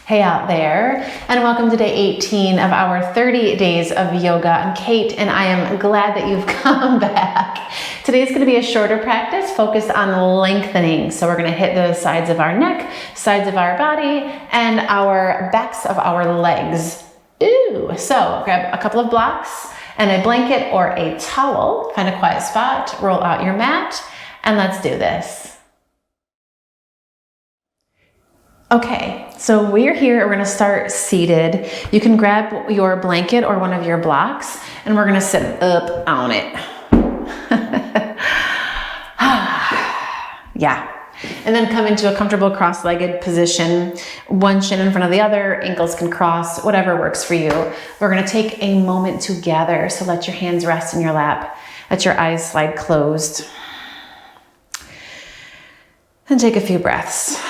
Hey out there, and welcome to day 18 of our 30 days of yoga. I'm Kate, and I am glad that you've come back. Today is going to be a shorter practice focused on lengthening. So we're going to hit the sides of our neck, sides of our body, and our backs of our legs. Ooh! So grab a couple of blocks and a blanket or a towel. Find a quiet spot, roll out your mat, and let's do this. Okay, so we're here, we're gonna start seated. You can grab your blanket or one of your blocks, and we're gonna sit up on it. Yeah, and then come into a comfortable cross-legged position. One shin in front of the other, ankles can cross, whatever works for you. We're gonna take a moment to gather, so let your hands rest in your lap, let your eyes slide closed. And take a few breaths.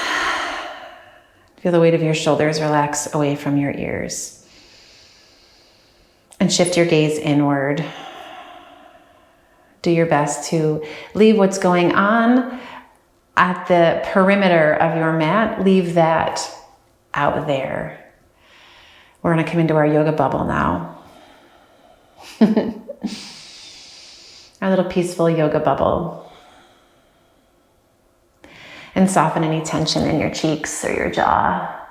Feel the weight of your shoulders relax away from your ears. And shift your gaze inward. Do your best to leave what's going on at the perimeter of your mat. Leave that out there. We're going to come into our yoga bubble now. Our little peaceful yoga bubble. And soften any tension in your cheeks or your jaw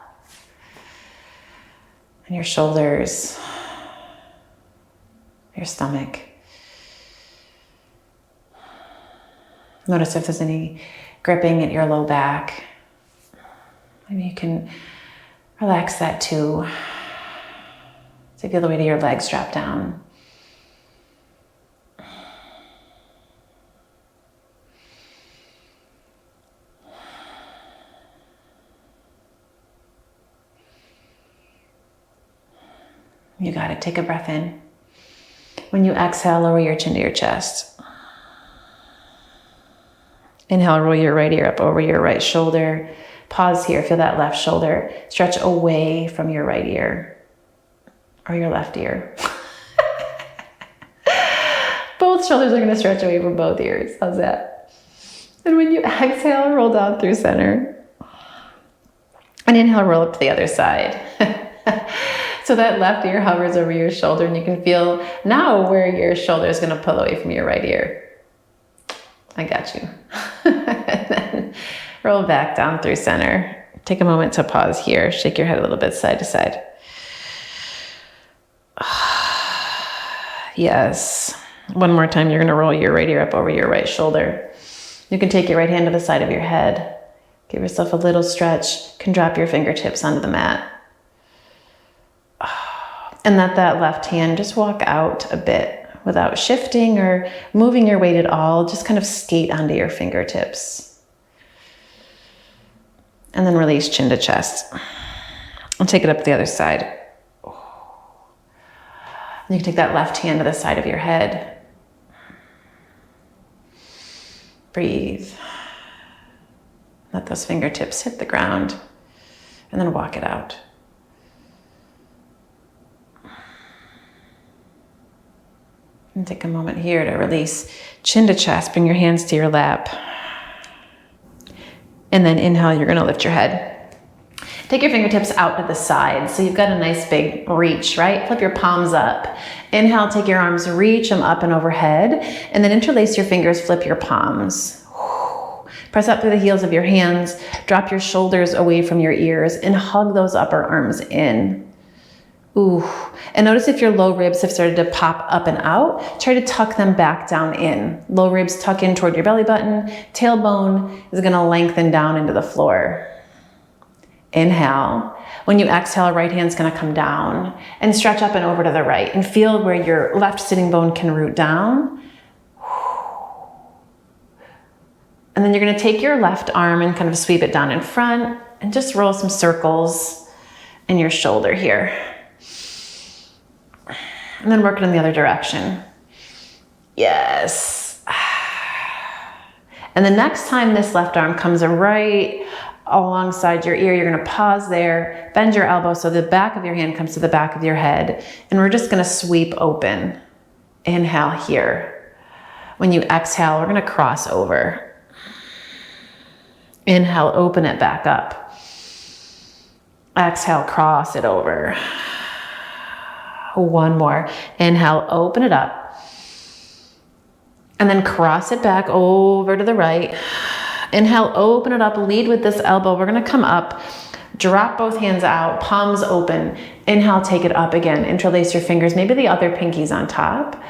and your shoulders, your stomach. Notice if there's any gripping at your low back. Maybe you can relax that too. So feel the weight of your legs drop down. You got it. Take a breath in. When you exhale, lower your chin to your chest. Inhale, roll your right ear up over your right shoulder. Pause here. Feel that left shoulder stretch away from your right ear or your left ear. Both shoulders are going to stretch away from both ears. How's that? And when you exhale, roll down through center. And inhale, roll up to the other side. So that left ear hovers over your shoulder, and you can feel now where your shoulder is going to pull away from your right ear. I got you. And then roll back down through center. Take a moment to pause here. Shake your head a little bit side to side. Yes. One more time, you're going to roll your right ear up over your right shoulder. You can take your right hand to the side of your head. Give yourself a little stretch. You can drop your fingertips onto the mat. And let that left hand just walk out a bit without shifting or moving your weight at all. Just kind of skate onto your fingertips. And then release chin to chest. And take it up the other side. And you can take that left hand to the side of your head. Breathe. Let those fingertips hit the ground. And then walk it out. And take a moment here to release chin to chest. Bring your hands to your lap. And then inhale, you're going to lift your head. Take your fingertips out to the side. So you've got a nice big reach, right? Flip your palms up. Inhale, take your arms, reach them up and overhead. And then interlace your fingers, flip your palms. Press up through the heels of your hands. Drop your shoulders away from your ears and hug those upper arms in. Ooh, and notice if your low ribs have started to pop up and out, try to tuck them back down in. Low ribs tuck in toward your belly button. Tailbone is going to lengthen down into the floor. Inhale. When you exhale, right hand's going to come down and stretch up and over to the right and feel where your left sitting bone can root down. And then you're going to take your left arm and kind of sweep it down in front and just roll some circles in your shoulder here. And then work it in the other direction. Yes. And the next time this left arm comes right alongside your ear, you're going to pause there, bend your elbow so the back of your hand comes to the back of your head. And we're just going to sweep open. Inhale here. When you exhale, we're going to cross over. Inhale, open it back up. Exhale, cross it over. One more. Inhale, open it up. And then cross it back over to the right. Inhale, open it up, lead with this elbow. We're gonna come up, drop both hands out, palms open. Inhale, take it up again. Interlace your fingers, maybe the other pinky's on top.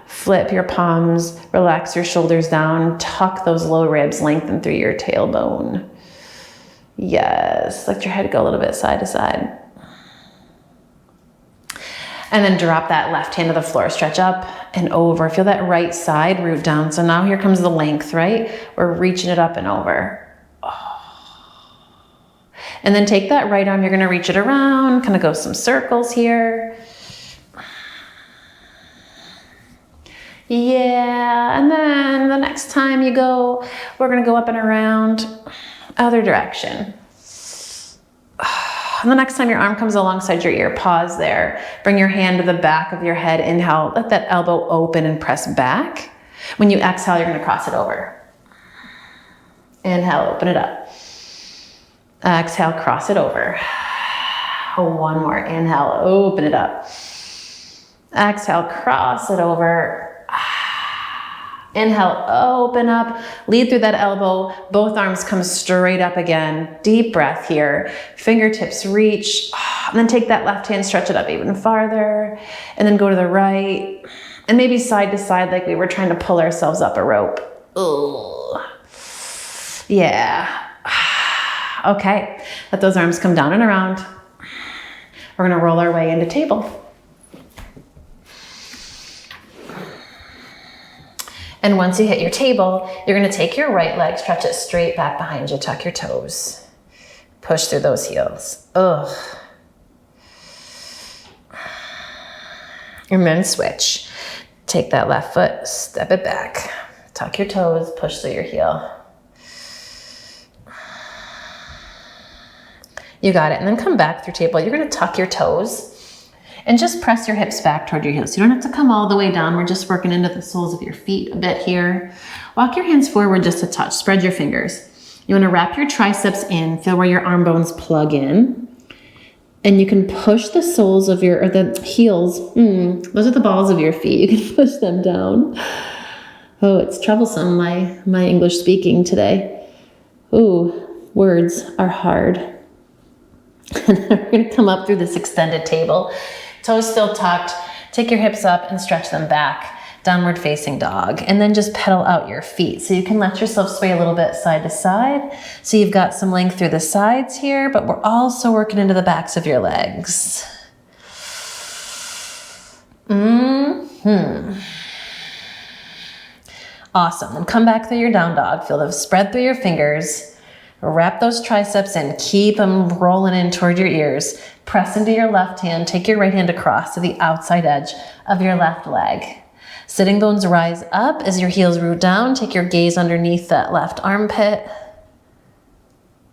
Flip your palms, relax your shoulders down, tuck those low ribs, lengthen through your tailbone. Yes, let your head go a little bit side to side. And then drop that left hand to the floor, stretch up and over. Feel that right side root down. So now here comes the length, right? We're reaching it up and over. Oh. And then take that right arm, you're gonna reach it around, kind of go some circles here. Yeah, and then the next time you go, we're gonna go up and around, other direction. And the next time your arm comes alongside your ear, pause there. Bring your hand to the back of your head. Inhale, let that elbow open and press back. When you exhale, you're gonna cross it over. Inhale, open it up. Exhale, cross it over. One more, inhale, open it up. Exhale, cross it over. Inhale, open up, lead through that elbow. Both arms come straight up again. Deep breath here. Fingertips reach. And then take that left hand, stretch it up even farther. And then go to the right. And maybe side to side like we were trying to pull ourselves up a rope. Ugh. Yeah. Okay, let those arms come down and around. We're gonna roll our way into table. And once you hit your table, you're gonna take your right leg, stretch it straight back behind you, tuck your toes. Push through those heels. Ugh. And then switch. Take that left foot, step it back. Tuck your toes, push through your heel. You got it, and then come back through table. You're gonna tuck your toes and just press your hips back toward your heels. You don't have to come all the way down. We're just working into the soles of your feet a bit here. Walk your hands forward just a touch. Spread your fingers. You wanna wrap your triceps in, feel where your arm bones plug in. And you can push the soles of your, or the heels, those are the balls of your feet. You can push them down. Oh, it's troublesome, my English speaking today. Ooh, words are hard. And we're gonna come up through this extended table. Toes still tucked, take your hips up and stretch them back, downward facing dog, and then just pedal out your feet. So you can let yourself sway a little bit side to side. So you've got some length through the sides here, but we're also working into the backs of your legs. Awesome, then come back through your down dog. Feel the spread through your fingers. Wrap those triceps in, keep them rolling in toward your ears. Press into your left hand, take your right hand across to the outside edge of your left leg. Sitting bones rise up as your heels root down. Take your gaze underneath that left armpit.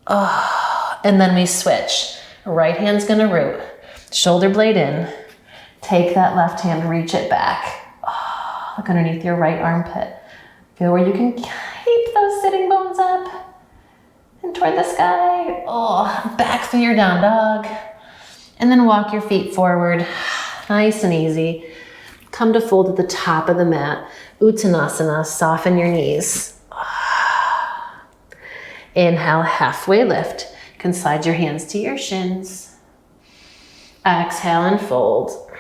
Oh, and then we switch. Right hand's gonna root, shoulder blade in. Take that left hand, reach it back. Oh, look underneath your right armpit. Feel where you can keep those sitting bones up. And toward the sky. Oh, back through your down dog. And then walk your feet forward. Nice and easy. Come to fold at the top of the mat. Uttanasana, soften your knees. Inhale, halfway lift. You can slide your hands to your shins. Exhale and fold.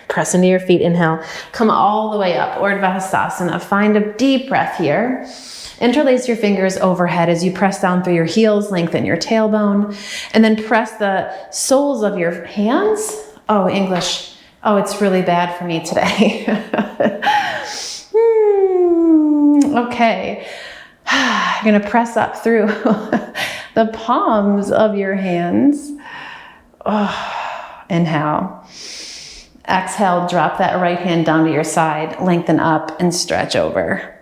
Press into your feet, inhale. Come all the way up, Urdhva Hastasana. Find a deep breath here. Interlace your fingers overhead as you press down through your heels, lengthen your tailbone, and then press the soles of your hands. Oh, English. Oh, it's really bad for me today. Okay. You're gonna press up through the palms of your hands. Oh, inhale. Exhale, drop that right hand down to your side, lengthen up and stretch over.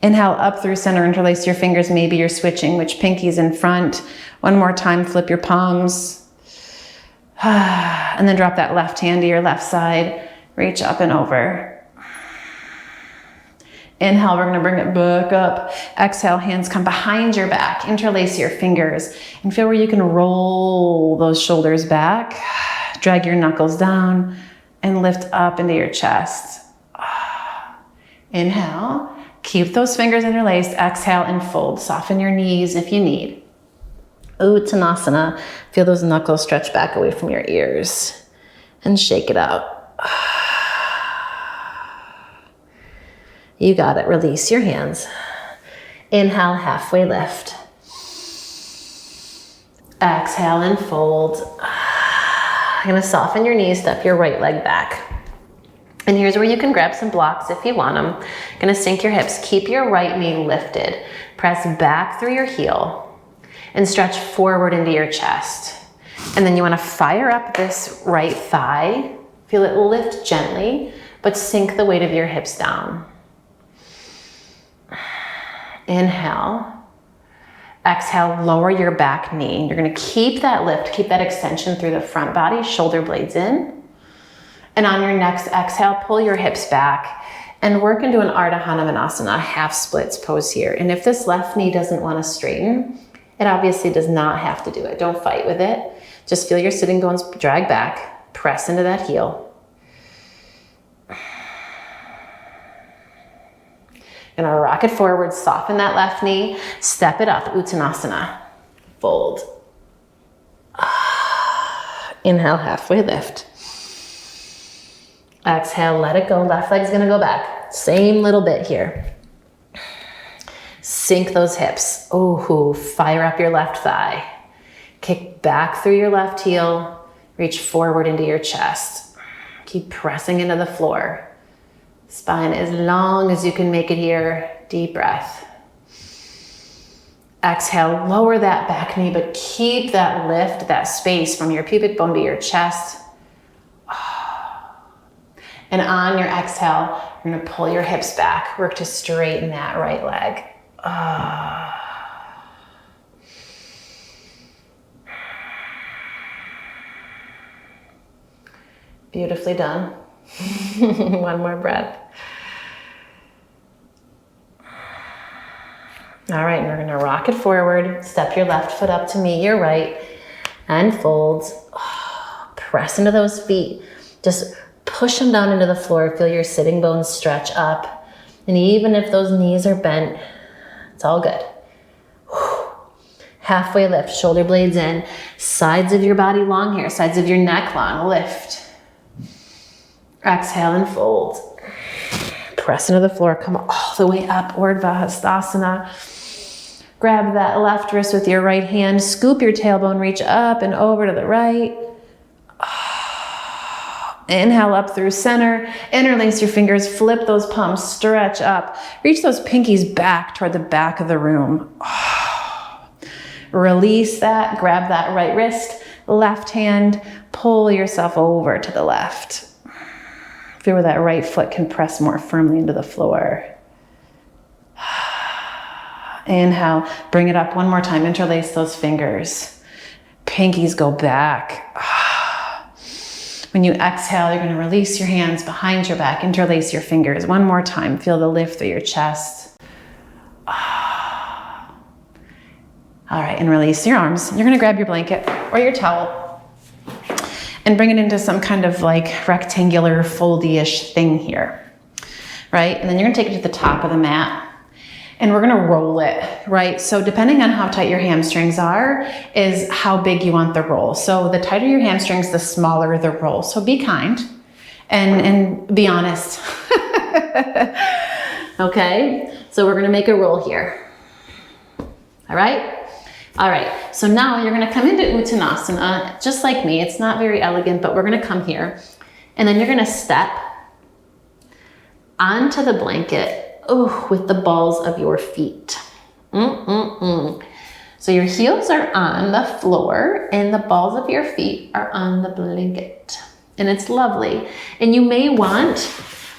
Inhale up through center, interlace your fingers. Maybe you're switching which pinky's in front. One more time, flip your palms. And then drop that left hand to your left side. Reach up and over. Inhale, we're gonna bring it back up. Exhale, hands come behind your back. Interlace your fingers and feel where you can roll those shoulders back. Drag your knuckles down and lift up into your chest. Inhale, keep those fingers interlaced. Exhale and fold. Soften your knees if you need. Uttanasana. Feel those knuckles stretch back away from your ears and shake it out. You got it. Release your hands. Inhale, halfway lift. Exhale and fold. You're gonna soften your knees, step your right leg back. And here's where you can grab some blocks if you want them. Gonna sink your hips. Keep your right knee lifted. Press back through your heel and stretch forward into your chest. And then you wanna fire up this right thigh. Feel it lift gently, but sink the weight of your hips down. Inhale. Exhale, lower your back knee. You're gonna keep that lift, keep that extension through the front body, shoulder blades in. And on your next exhale, pull your hips back and work into an Ardha Hanumanasana, half splits pose here. And if this left knee doesn't wanna straighten, it obviously does not have to do it. Don't fight with it. Just feel your sitting bones drag back, press into that heel. Gonna rock it forward, soften that left knee, step it up, Uttanasana. Fold. Inhale, halfway lift. Exhale, let it go. Left leg's gonna go back. Same little bit here. Sink those hips. Ooh, fire up your left thigh. Kick back through your left heel. Reach forward into your chest. Keep pressing into the floor. Spine as long as you can make it here. Deep breath. Exhale, lower that back knee, but keep that lift, that space from your pubic bone to your chest. And on your exhale, you're gonna pull your hips back. Work to straighten that right leg. Beautifully done. One more breath. All right, and we're gonna rock it forward. Step your left foot up to meet your right and fold. Press into those feet. Just push them down into the floor. Feel your sitting bones stretch up. And even if those knees are bent, it's all good. Halfway lift, shoulder blades in. Sides of your body long here, sides of your neck long, lift. Exhale and fold. Press into the floor, come all the way up, Urdhva Hastasana. Grab that left wrist with your right hand, scoop your tailbone, reach up and over to the right. Inhale up through center, interlace your fingers, flip those palms, stretch up. Reach those pinkies back toward the back of the room. Release that, grab that right wrist, left hand, pull yourself over to the left. Feel where that right foot can press more firmly into the floor. Inhale, bring it up one more time, interlace those fingers. Pinkies go back. When you exhale, you're gonna release your hands behind your back, interlace your fingers. One more time, feel the lift through your chest. All right, and release your arms. You're gonna grab your blanket or your towel and bring it into some kind of like rectangular foldy-ish thing here, right? And then you're gonna take it to the top of the mat and we're gonna roll it, right? So depending on how tight your hamstrings are is how big you want the roll. So the tighter your hamstrings, the smaller the roll. So be kind and be honest. Okay, so we're gonna make a roll here. All right? All right, so now you're gonna come into Uttanasana, just like me. It's not very elegant, but we're gonna come here. And then you're gonna step onto the blanket with the balls of your feet. So your heels are on the floor and the balls of your feet are on the blanket. And it's lovely. And you may want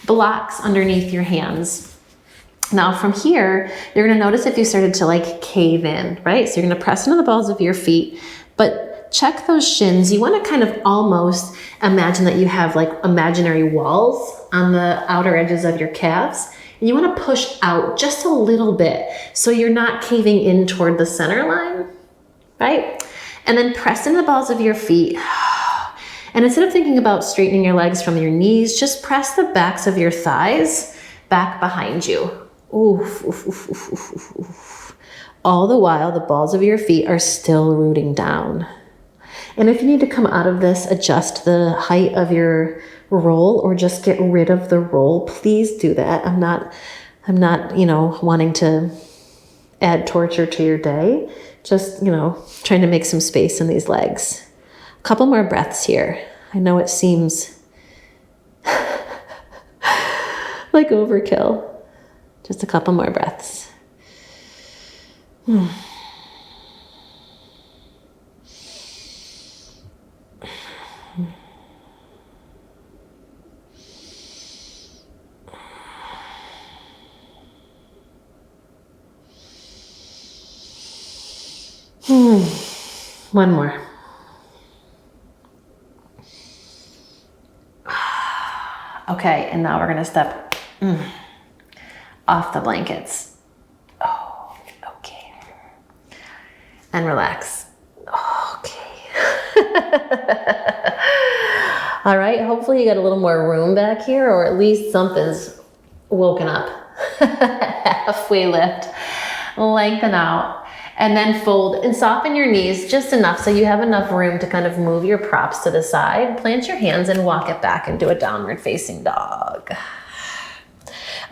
blocks underneath your hands. Now from here, you're gonna notice if you started to like cave in, right? So you're gonna press into the balls of your feet, but check those shins. You wanna kind of almost imagine that you have like imaginary walls on the outer edges of your calves. And you want to push out just a little bit so you're not caving in toward the center line, right? And then press into the balls of your feet. And instead of thinking about straightening your legs from your knees, just press the backs of your thighs back behind you. Oof, oof, oof, oof, oof, oof. All the while, the balls of your feet are still rooting down. And if you need to come out of this, adjust the height of your roll or just get rid of the roll, please do that. I'm not, wanting to add torture to your day. Just, trying to make some space in these legs. A couple more breaths here. I know it seems like overkill. Just a couple more breaths. One more. Okay, and now we're gonna step off the blankets. Oh, okay. And relax. Okay. All right, hopefully you got a little more room back here, or at least something's woken up. Halfway lift. Lengthen out. And then fold and soften your knees just enough so you have enough room to kind of move your props to the side. Plant your hands and walk it back into a downward facing dog.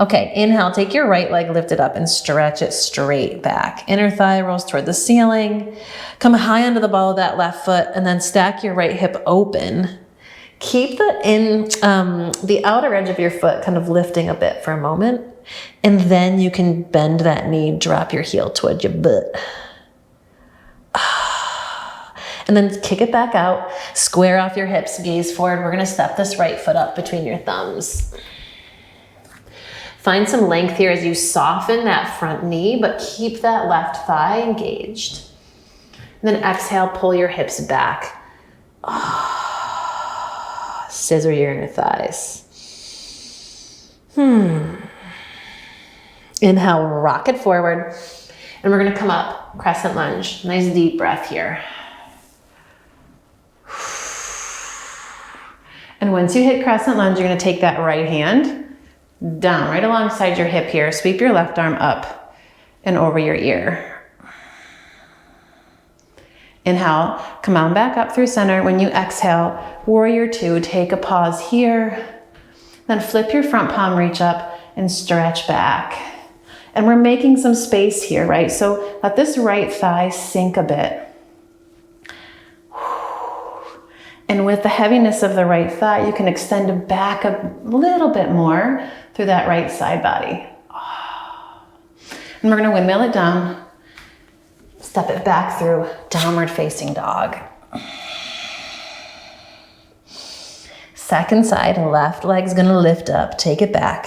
Okay, inhale, take your right leg, lift it up and stretch it straight back. Inner thigh rolls toward the ceiling. Come high onto the ball of that left foot and then stack your right hip open. Keep the outer edge of your foot kind of lifting a bit for a moment. And then you can bend that knee, drop your heel towards your butt. And then kick it back out, square off your hips, gaze forward. We're gonna step this right foot up between your thumbs. Find some length here as you soften that front knee, but keep that left thigh engaged. And then exhale, pull your hips back. Scissor your inner thighs. Inhale, rock it forward. And we're gonna come up, crescent lunge. Nice deep breath here. And once you hit crescent lunge, you're gonna take that right hand down, right alongside your hip here. Sweep your left arm up and over your ear. Inhale, come on back up through center. When you exhale, warrior two, take a pause here. Then flip your front palm, reach up and stretch back. And we're making some space here, right? So let this right thigh sink a bit. And with the heaviness of the right thigh, you can extend back a little bit more through that right side body. And we're gonna windmill it down. Step it back through downward facing dog. Second side, left leg's gonna lift up, take it back.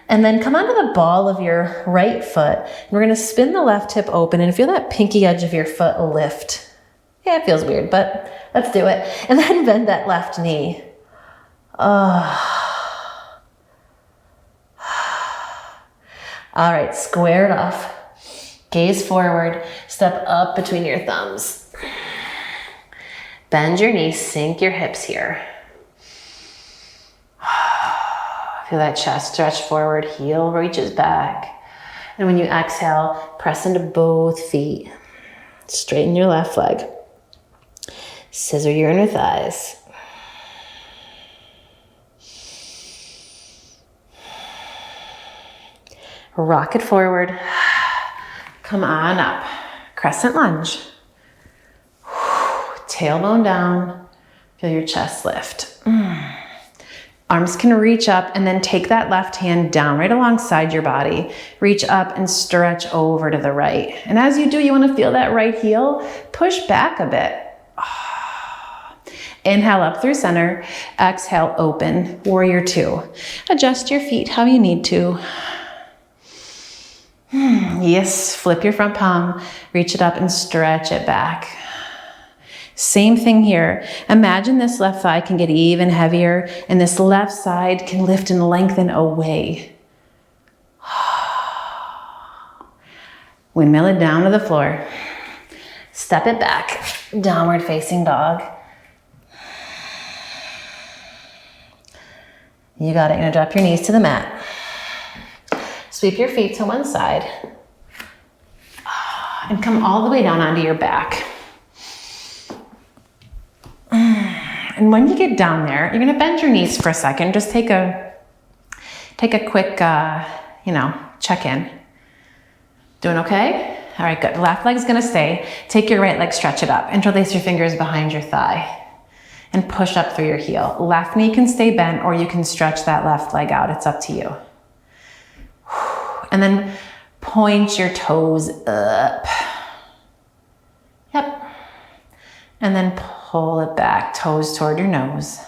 And then come onto the ball of your right foot. And we're gonna spin the left hip open and feel that pinky edge of your foot lift. Yeah, it feels weird, but let's do it. And then bend that left knee. All right, square it off. Gaze forward, step up between your thumbs. Bend your knees, sink your hips here. Feel that chest stretch forward, heel reaches back. And when you exhale, press into both feet. Straighten your left leg. Scissor your inner thighs. Rock it forward. Come on up. Crescent lunge. Tailbone down. Feel your chest lift. Arms can reach up and then take that left hand down right alongside your body. Reach up and stretch over to the right. And as you do, you want to feel that right heel push back a bit. Inhale up through center. Exhale, open. Warrior two. Adjust your feet how you need to. Yes, flip your front palm. Reach it up and stretch it back. Same thing here. Imagine this left thigh can get even heavier and this left side can lift and lengthen away. Windmill it down to the floor. Step it back, downward facing dog. You got it. You're gonna drop your knees to the mat. Sweep your feet to one side and come all the way down onto your back. And when you get down there, you're gonna bend your knees for a second. Just take a quick, check-in. Doing okay? All right, good. Left leg's gonna stay. Take your right leg, stretch it up. Interlace your fingers behind your thigh and push up through your heel. Left knee can stay bent or you can stretch that left leg out. It's up to you. And then point your toes up. Yep. And then pull it back, toes toward your nose.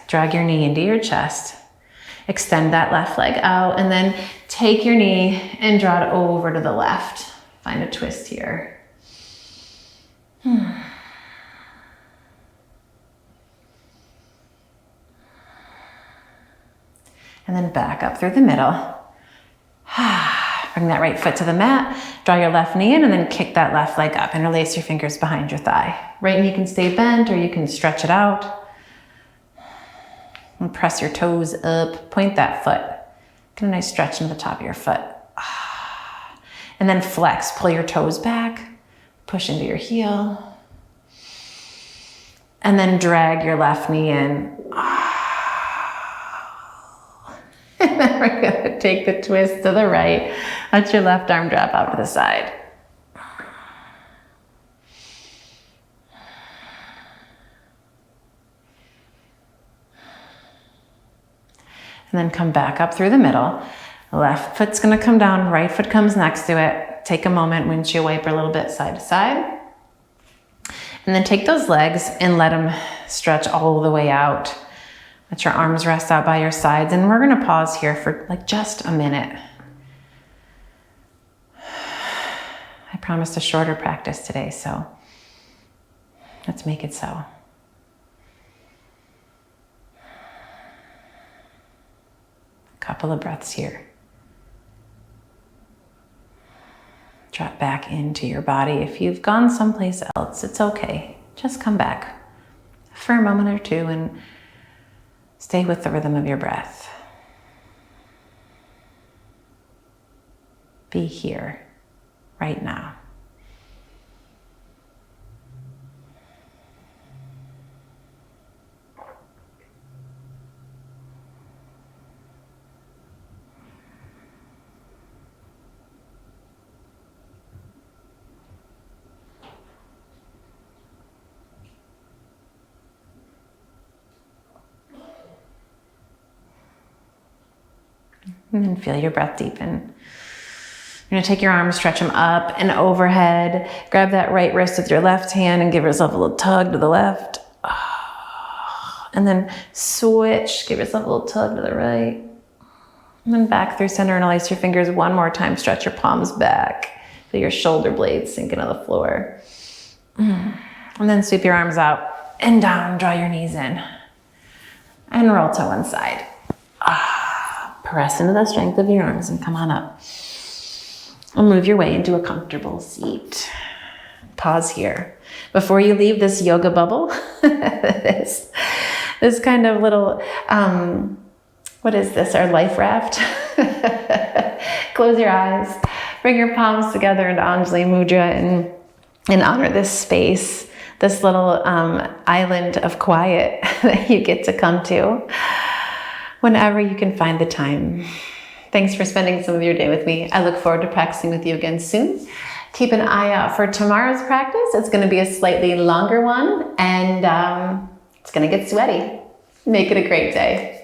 Drag your knee into your chest. Extend that left leg out and then take your knee and draw it over to the left. Find a twist here. And then back up through the middle. Bring that right foot to the mat, draw your left knee in and then kick that left leg up. Interlace your fingers behind your thigh. Right knee can stay bent or you can stretch it out. And press your toes up, point that foot. Get a nice stretch into the top of your foot. And then flex, pull your toes back, push into your heel. And then drag your left knee in. And then we're gonna take the twist to the right. Let your left arm drop out to the side. And then come back up through the middle. Left foot's gonna come down, right foot comes next to it. Take a moment, windshield wiper a little bit side to side. And then take those legs and let them stretch all the way out. Let your arms rest out by your sides. And we're gonna pause here for like just a minute. I promised a shorter practice today, so let's make it so. Couple of breaths here. Drop back into your body. If you've gone someplace else, it's okay. Just come back for a moment or two and stay with the rhythm of your breath. Be here, right now. And then feel your breath deepen. You're gonna take your arms, stretch them up and overhead. Grab that right wrist with your left hand and give yourself a little tug to the left. And then switch, give yourself a little tug to the right. And then back through center, interlace your fingers one more time. Stretch your palms back. Feel your shoulder blades sink into the floor. And then sweep your arms out and down, draw your knees in. And roll to one side. Press into the strength of your arms and come on up. And move your way into a comfortable seat. Pause here. Before you leave this yoga bubble, this kind of little, what is this, our life raft? Close your eyes, bring your palms together into Anjali Mudra and honor this space, this little island of quiet that you get to come to whenever you can find the time. Thanks for spending some of your day with me. I look forward to practicing with you again soon. Keep an eye out for tomorrow's practice. It's going to be a slightly longer one and it's going to get sweaty. Make it a great day.